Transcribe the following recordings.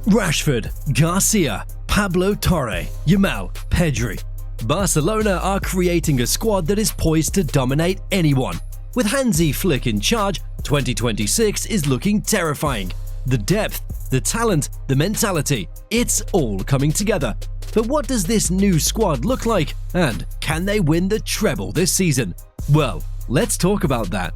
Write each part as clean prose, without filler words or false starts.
Rashford, Garcia, Pablo Torre, Yamal, Pedri. Barcelona are creating a squad that is poised to dominate anyone. With Hansi Flick in charge, 2026 is looking terrifying. The depth, the talent, the mentality, it's all coming together. But what does this new squad look like? And can they win the treble this season? Well, let's talk about that.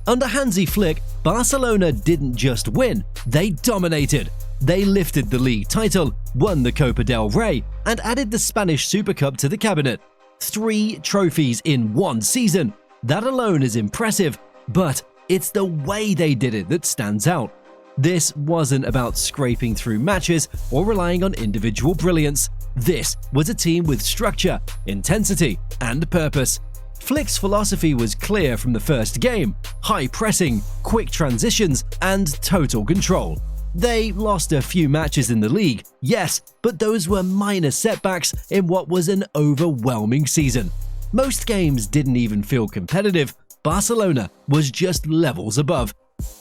Under Hansi Flick, Barcelona didn't just win, they dominated. They lifted the league title, won the Copa del Rey, and added the Spanish Super Cup to the cabinet. 3 trophies in one season. That alone is impressive, but it's the way they did it that stands out. This wasn't about scraping through matches or relying on individual brilliance. This was a team with structure, intensity, and purpose. Flick's philosophy was clear from the first game: high pressing, quick transitions, and total control. They lost a few matches in the league, yes, but those were minor setbacks in what was an overwhelming season. Most games didn't even feel competitive. Barcelona was just levels above.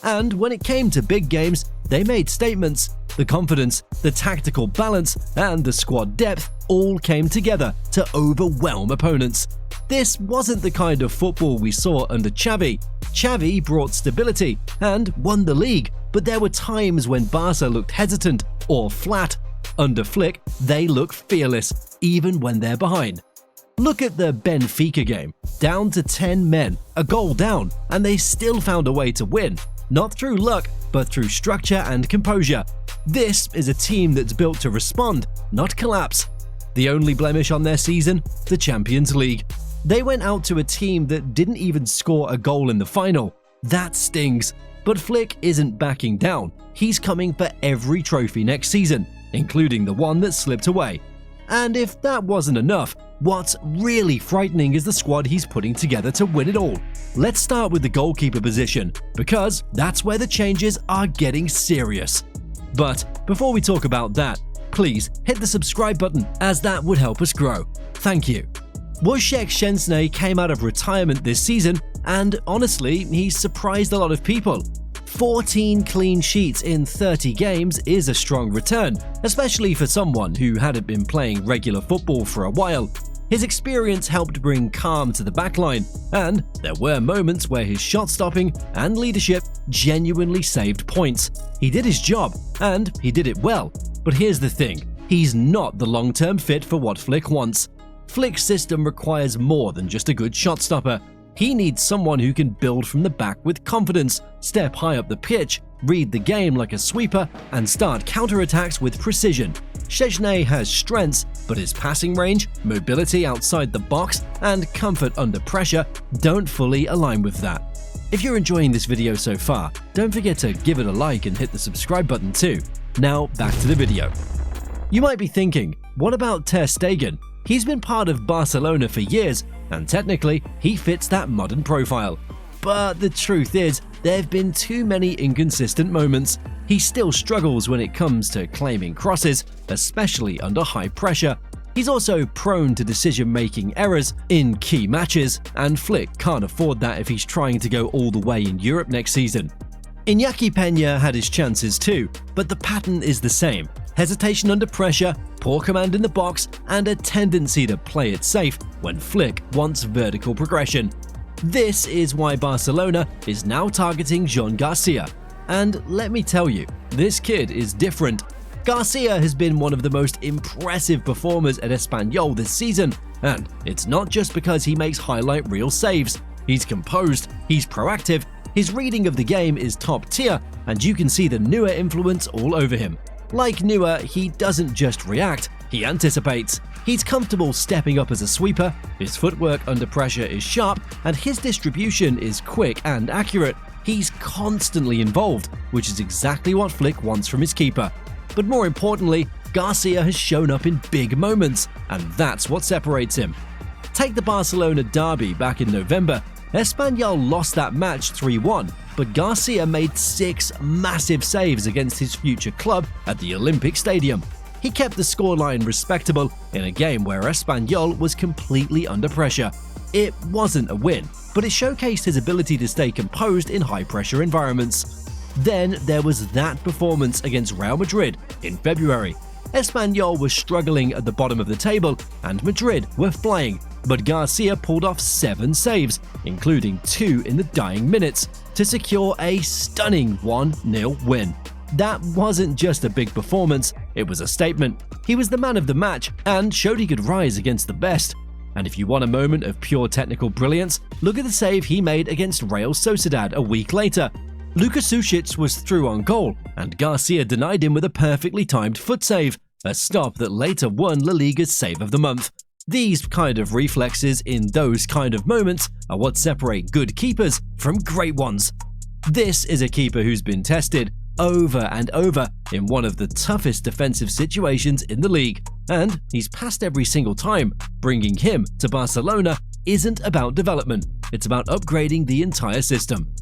And when it came to big games, they made statements. The confidence, the tactical balance, and the squad depth all came together to overwhelm opponents. This wasn't the kind of football we saw under Xavi. Xavi brought stability and won the league, but there were times when Barca looked hesitant or flat. Under Flick, they look fearless, even when they're behind. Look at the Benfica game. Down to 10 men, a goal down, and they still found a way to win. Not through luck, but through structure and composure. This is a team that's built to respond, not collapse. The only blemish on their season? The Champions League. They went out to a team that didn't even score a goal in the final. That stings. But Flick isn't backing down. He's coming for every trophy next season, including the one that slipped away. And if that wasn't enough, what's really frightening is the squad he's putting together to win it all. Let's start with the goalkeeper position, because that's where the changes are getting serious. But before we talk about that, please hit the subscribe button, as that would help us grow. Thank you. Wojciech Szczęsny came out of retirement this season, and honestly, he's surprised a lot of people. 14 clean sheets in 30 games is a strong return, especially for someone who hadn't been playing regular football for a while. His experience helped bring calm to the backline, and there were moments where his shot stopping and leadership genuinely saved points. He did his job, and he did it well. But here's the thing, he's not the long-term fit for what Flick wants. Flick's system requires more than just a good shot stopper. He needs someone who can build from the back with confidence, step high up the pitch, read the game like a sweeper, and start counterattacks with precision. Szczęsny has strengths, but his passing range, mobility outside the box, and comfort under pressure don't fully align with that. If you're enjoying this video so far, don't forget to give it a like and hit the subscribe button too. Now back to the video. You might be thinking, what about Ter Stegen? He's been part of Barcelona for years, and technically, he fits that modern profile. But the truth is, there have been too many inconsistent moments. He still struggles when it comes to claiming crosses, especially under high pressure. He's also prone to decision-making errors in key matches, and Flick can't afford that if he's trying to go all the way in Europe next season. Iñaki Peña had his chances too, but the pattern is the same. Hesitation under pressure, poor command in the box, and a tendency to play it safe when Flick wants vertical progression. This is why Barcelona is now targeting Jean Garcia. And let me tell you, this kid is different. Garcia has been one of the most impressive performers at Espanyol this season, and it's not just because he makes highlight reel saves. He's composed, he's proactive, his reading of the game is top tier, and you can see the Neuer influence all over him. Like Neuer, he doesn't just react, he anticipates. He's comfortable stepping up as a sweeper, his footwork under pressure is sharp, and his distribution is quick and accurate. He's constantly involved, which is exactly what Flick wants from his keeper. But more importantly, Garcia has shown up in big moments, and that's what separates him. Take the Barcelona derby back in November. Espanyol lost that match 3-1, but Garcia made 6 massive saves against his future club at the Olympic Stadium. He kept the scoreline respectable in a game where Espanyol was completely under pressure. It wasn't a win, but it showcased his ability to stay composed in high-pressure environments. Then there was that performance against Real Madrid in February. Espanyol was struggling at the bottom of the table and Madrid were flying, but Garcia pulled off 7 saves, including 2 in the dying minutes, to secure a stunning 1-0 win. That wasn't just a big performance, it was a statement. He was the man of the match and showed he could rise against the best. And if you want a moment of pure technical brilliance, look at the save he made against Real Sociedad a week later. Luka Sušić was through on goal, and Garcia denied him with a perfectly timed foot save, a stop that later won La Liga's Save of the Month. These kind of reflexes in those kind of moments are what separate good keepers from great ones. This is a keeper who's been tested over and over in one of the toughest defensive situations in the league, and he's passed every single time. Bringing him to Barcelona isn't about development, it's about upgrading the entire system.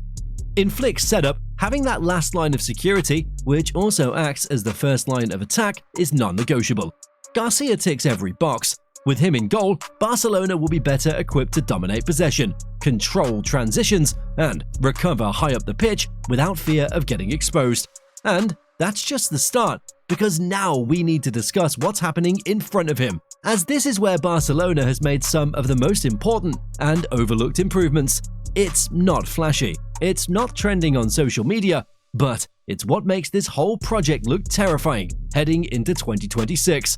In Flick's setup, having that last line of security, which also acts as the first line of attack, is non-negotiable. Garcia ticks every box. With him in goal, Barcelona will be better equipped to dominate possession, control transitions, and recover high up the pitch without fear of getting exposed. And that's just the start, because now we need to discuss what's happening in front of him, as this is where Barcelona has made some of the most important and overlooked improvements. It's not flashy, it's not trending on social media, but it's what makes this whole project look terrifying heading into 2026.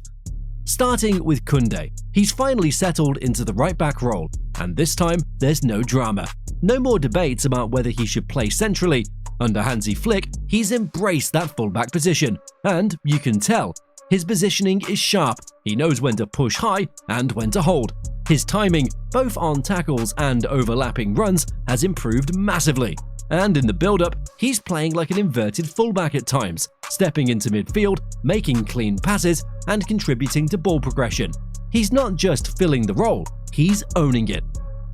Starting with Koundé, he's finally settled into the right-back role, and this time there's no drama. No more debates about whether he should play centrally. Under Hansi Flick, he's embraced that fullback position, and you can tell. His positioning is sharp, he knows when to push high and when to hold. His timing, both on tackles and overlapping runs, has improved massively. And in the build-up, he's playing like an inverted fullback at times, stepping into midfield, making clean passes, and contributing to ball progression. He's not just filling the role, he's owning it.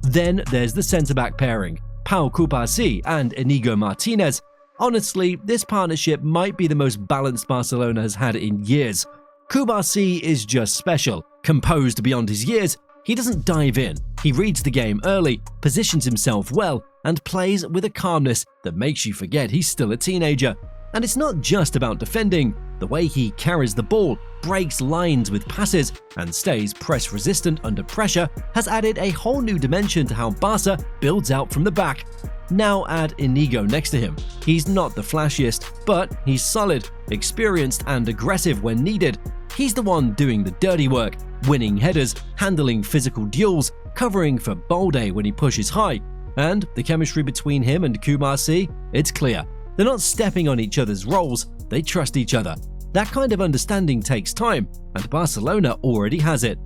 Then there's the centre-back pairing, Pau Cubarsí and Inigo Martinez. Honestly, this partnership might be the most balanced Barcelona has had in years. Cubarsí is just special, composed beyond his years. He doesn't dive in, he reads the game early, positions himself well, and plays with a calmness that makes you forget he's still a teenager. And it's not just about defending. The way he carries the ball, breaks lines with passes, and stays press-resistant under pressure has added a whole new dimension to how Barca builds out from the back. Now add Inigo next to him. He's not the flashiest, but he's solid, experienced, and aggressive when needed. He's the one doing the dirty work, winning headers, handling physical duels, covering for Balde when he pushes high. And the chemistry between him and Cubarsí, it's clear. They're not stepping on each other's roles, they trust each other. That kind of understanding takes time, and Barcelona already has it.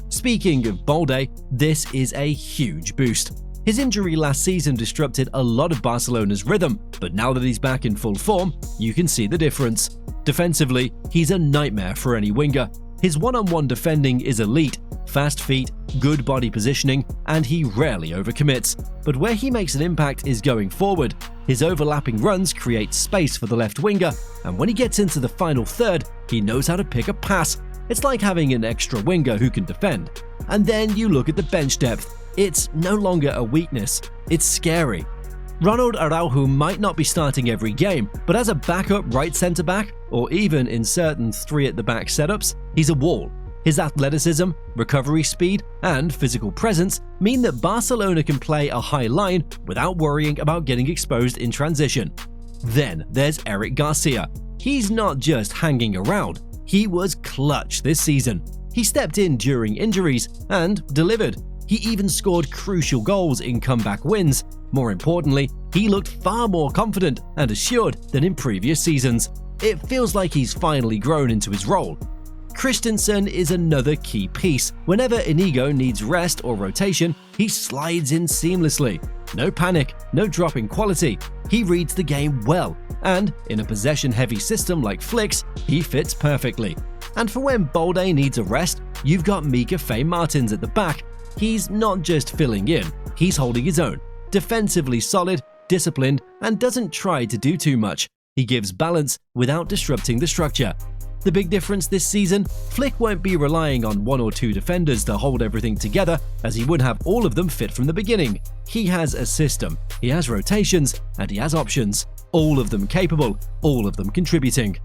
Speaking of Balde, this is a huge boost. His injury last season disrupted a lot of Barcelona's rhythm, but now that he's back in full form, you can see the difference. Defensively, he's a nightmare for any winger. His one-on-one defending is elite, fast feet, good body positioning, and he rarely overcommits. But where he makes an impact is going forward. His overlapping runs create space for the left winger, and when he gets into the final third, he knows how to pick a pass. It's like having an extra winger who can defend. And then you look at the bench depth. It's no longer a weakness, it's scary. Ronald Araujo might not be starting every game, but as a backup right centre-back, or even in certain 3-at-the-back setups, he's a wall. His athleticism, recovery speed, and physical presence mean that Barcelona can play a high line without worrying about getting exposed in transition. Then there's Eric Garcia. He's not just hanging around, he was clutch this season. He stepped in during injuries and delivered. He even scored crucial goals in comeback wins. More importantly, he looked far more confident and assured than in previous seasons. It feels like he's finally grown into his role. Christensen is another key piece. Whenever Inigo needs rest or rotation, he slides in seamlessly. No panic, no drop in quality. He reads the game well, and in a possession-heavy system like Flick's, he fits perfectly. And for when Balde needs a rest, you've got Mika Faye Martins at the back. He's not just filling in, he's holding his own. Defensively solid, disciplined, and doesn't try to do too much. He gives balance without disrupting the structure. The big difference this season, Flick won't be relying on 1 or 2 defenders to hold everything together, as he would have all of them fit from the beginning. He has a system, he has rotations, and he has options. all of them capable, all of them contributing.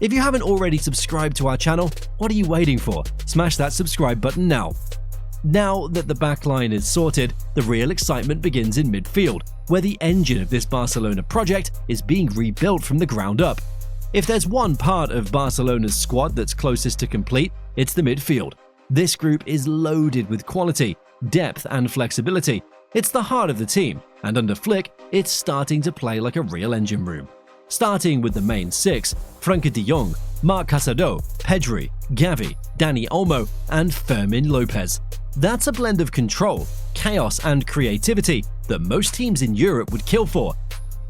If you haven't already subscribed to our channel, what are you waiting for? Smash that subscribe button now. Now that the backline is sorted, the real excitement begins in midfield, where the engine of this Barcelona project is being rebuilt from the ground up. If there's one part of Barcelona's squad that's closest to complete, it's the midfield. This group is loaded with quality, depth and flexibility. It's the heart of the team, and under Flick, it's starting to play like a real engine room. Starting with the main six: Frenkie de Jong, Marc Casado, Pedri, Gavi, Dani Olmo, and Fermin Lopez. That's a blend of control, chaos, and creativity that most teams in Europe would kill for.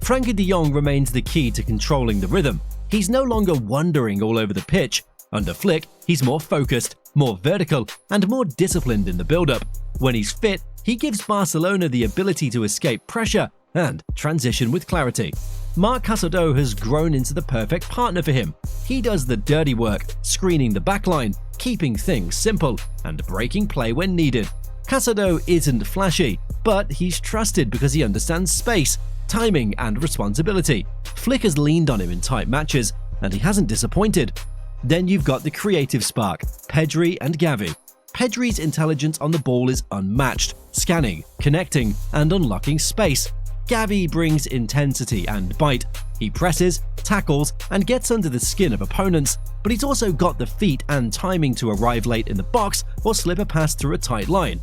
Frenkie de Jong remains the key to controlling the rhythm. He's no longer wandering all over the pitch. Under Flick, he's more focused, more vertical, and more disciplined in the build-up. When he's fit, he gives Barcelona the ability to escape pressure and transition with clarity. Marc Casado has grown into the perfect partner for him. He does the dirty work, screening the backline, keeping things simple, and breaking play when needed. Casado isn't flashy, but he's trusted because he understands space, timing, and responsibility. Flick has leaned on him in tight matches, and he hasn't disappointed. Then you've got the creative spark, Pedri and Gavi. Pedri's intelligence on the ball is unmatched, scanning, connecting, and unlocking space. Gavi brings intensity and bite. He presses, tackles, and gets under the skin of opponents, but he's also got the feet and timing to arrive late in the box or slip a pass through a tight line.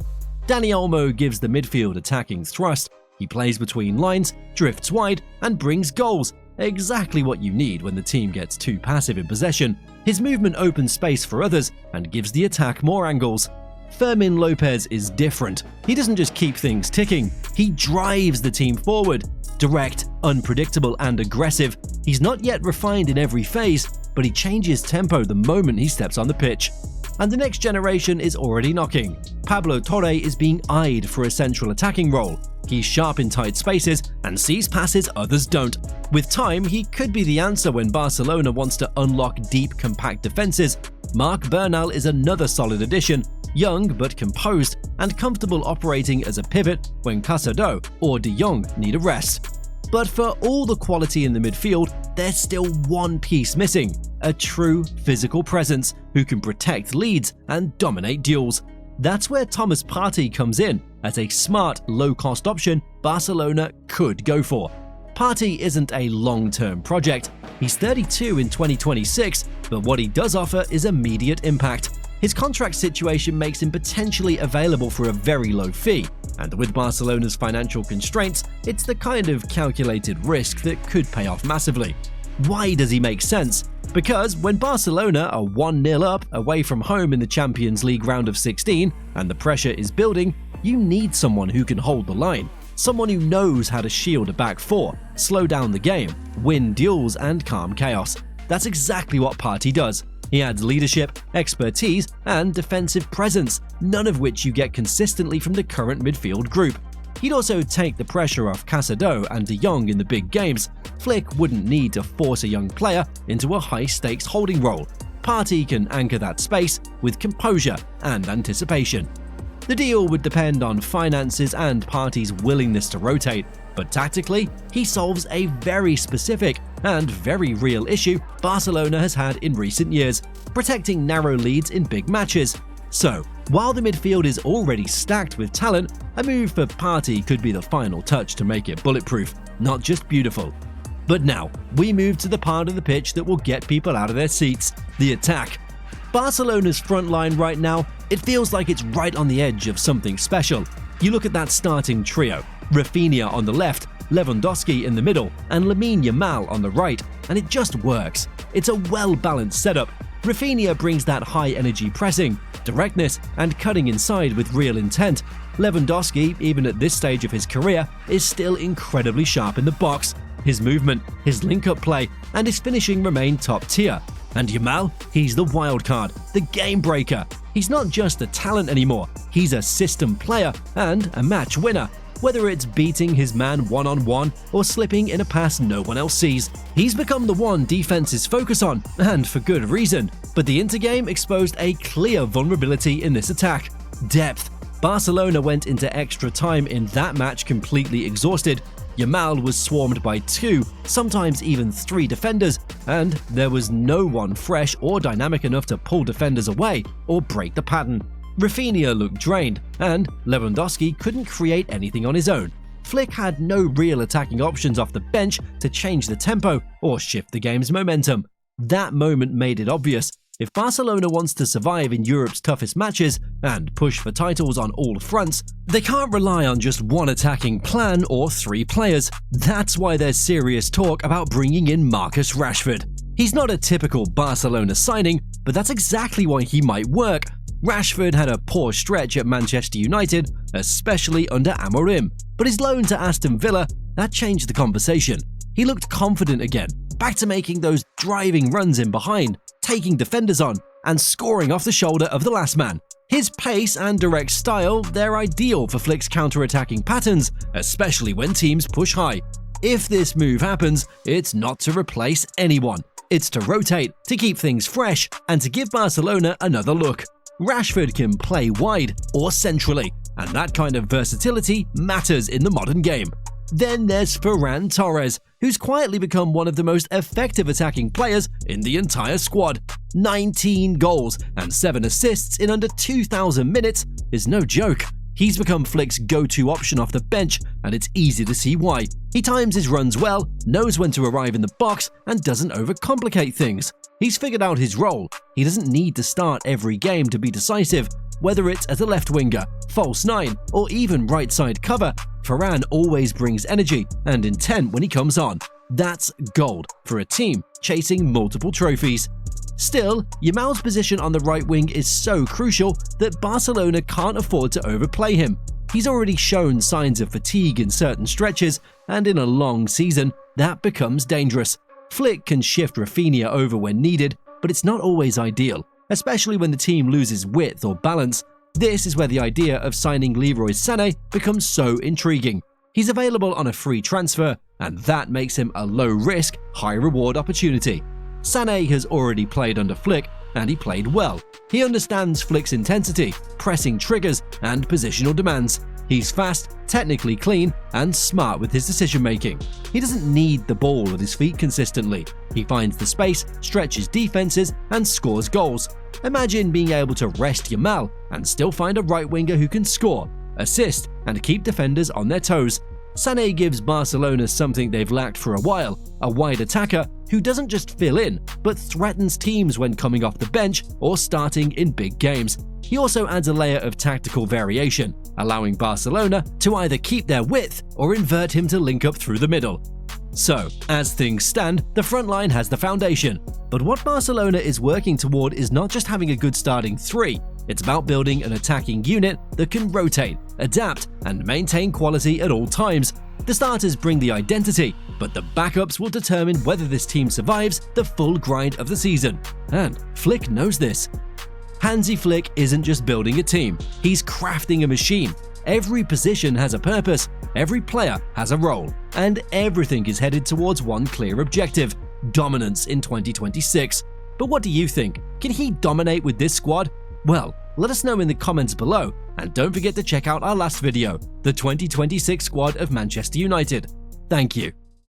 Dani Olmo gives the midfield attacking thrust. He plays between lines, drifts wide, and brings goals. Exactly what you need when the team gets too passive in possession. His movement opens space for others and gives the attack more angles. Fermin Lopez is different. He doesn't just keep things ticking, he drives the team forward. Direct, unpredictable, and aggressive. He's not yet refined in every phase, but he changes tempo the moment he steps on the pitch. And the next generation is already knocking. Pablo Torre is being eyed for a central attacking role. He's sharp in tight spaces and sees passes others don't. With time, he could be the answer when Barcelona wants to unlock deep, compact defenses. Marc Bernal is another solid addition, young but composed and comfortable operating as a pivot when Casado or de Jong need a rest. But for all the quality in the midfield, there's still one piece missing: a true physical presence who can protect leads and dominate duels. That's where Thomas Partey comes in as a smart, low-cost option Barcelona could go for. Partey isn't a long-term project. He's 32 in 2026, but what he does offer is immediate impact. His contract situation makes him potentially available for a very low fee, and with Barcelona's financial constraints, it's the kind of calculated risk that could pay off massively. Why does he make sense? Because when Barcelona are 1-0 up away from home in the Champions League round of 16 and the pressure is building, you need someone who can hold the line. Someone who knows how to shield a back four, slow down the game, win duels, and calm chaos. That's exactly what Partey does. He adds leadership, expertise, and defensive presence, none of which you get consistently from the current midfield group. He'd also take the pressure off Casado and de Jong in the big games. Flick wouldn't need to force a young player into a high-stakes holding role. Partey can anchor that space with composure and anticipation. The deal would depend on finances and Partey's willingness to rotate, but tactically, he solves a very specific and very real issue Barcelona has had in recent years: protecting narrow leads in big matches. So, while the midfield is already stacked with talent, a move for Partey could be the final touch to make it bulletproof, not just beautiful. But now, we move to the part of the pitch that will get people out of their seats: the attack. Barcelona's front line right now, it feels like it's right on the edge of something special. You look at that starting trio: Rafinha on the left, Lewandowski in the middle, and Lamine Yamal on the right, and it just works. It's a well-balanced setup. Rafinha brings that high-energy pressing, directness, and cutting inside with real intent. Lewandowski, even at this stage of his career, is still incredibly sharp in the box. His movement, his link-up play, and his finishing remain top tier. And Yamal, he's the wild card, the game breaker. He's not just a talent anymore, he's a system player and a match winner. Whether it's beating his man one-on-one or slipping in a pass no one else sees, he's become the one defenses focus on, and for good reason. But the intergame exposed a clear vulnerability in this attack: depth. Barcelona went into extra time in that match completely exhausted. Yamal was swarmed by 2, sometimes even 3 defenders, and there was no one fresh or dynamic enough to pull defenders away or break the pattern. Rafinha looked drained, and Lewandowski couldn't create anything on his own. Flick had no real attacking options off the bench to change the tempo or shift the game's momentum. That moment made it obvious. If Barcelona wants to survive in Europe's toughest matches and push for titles on all fronts, they can't rely on just one attacking plan or 3 players. That's why there's serious talk about bringing in Marcus Rashford. He's not a typical Barcelona signing, but that's exactly why he might work. Rashford had a poor stretch at Manchester United, especially under Amorim, but his loan to Aston Villa, that changed the conversation. He looked confident again, back to making those driving runs in behind, taking defenders on, and scoring off the shoulder of the last man. His pace and direct style, they're ideal for Flick's counter-attacking patterns, especially when teams push high. If this move happens, it's not to replace anyone. It's to rotate, to keep things fresh, and to give Barcelona another look. Rashford can play wide or centrally, and that kind of versatility matters in the modern game. Then there's Ferran Torres, who's quietly become one of the most effective attacking players in the entire squad. 19 goals and 7 assists in under 2,000 minutes is no joke. He's become Flick's go-to option off the bench, and it's easy to see why. He times his runs well, knows when to arrive in the box, and doesn't overcomplicate things. He's figured out his role. He doesn't need to start every game to be decisive. Whether it's as a left winger, false 9, or even right side cover, Ferran always brings energy and intent when he comes on. That's gold for a team chasing multiple trophies. Still, Yamal's position on the right wing is so crucial that Barcelona can't afford to overplay him. He's already shown signs of fatigue in certain stretches, and in a long season, that becomes dangerous. Flick can shift Rafinha over when needed, but it's not always ideal, especially when the team loses width or balance. This is where the idea of signing Leroy Sané becomes so intriguing. He's available on a free transfer, and that makes him a low-risk, high-reward opportunity. Sané has already played under Flick, and he played well. He understands Flick's intensity, pressing triggers, and positional demands. He's fast, technically clean, and smart with his decision-making. He doesn't need the ball at his feet consistently. He finds the space, stretches defenses, and scores goals. Imagine being able to rest Yamal and still find a right winger who can score, assist, and keep defenders on their toes. Sané gives Barcelona something they've lacked for a while, a wide attacker who doesn't just fill in, but threatens teams when coming off the bench or starting in big games. He also adds a layer of tactical variation, allowing Barcelona to either keep their width or invert him to link up through the middle. So, as things stand, the front line has the foundation. But what Barcelona is working toward is not just having a good starting 3, it's about building an attacking unit that can rotate, adapt, and maintain quality at all times. The starters bring the identity, but the backups will determine whether this team survives the full grind of the season. And Flick knows this. Hansi Flick isn't just building a team, he's crafting a machine. Every position has a purpose, every player has a role, and everything is headed towards one clear objective: dominance in 2026. But what do you think? Can he dominate with this squad? Well, let us know in the comments below, and don't forget to check out our last video, the 2026 squad of Manchester United. Thank you.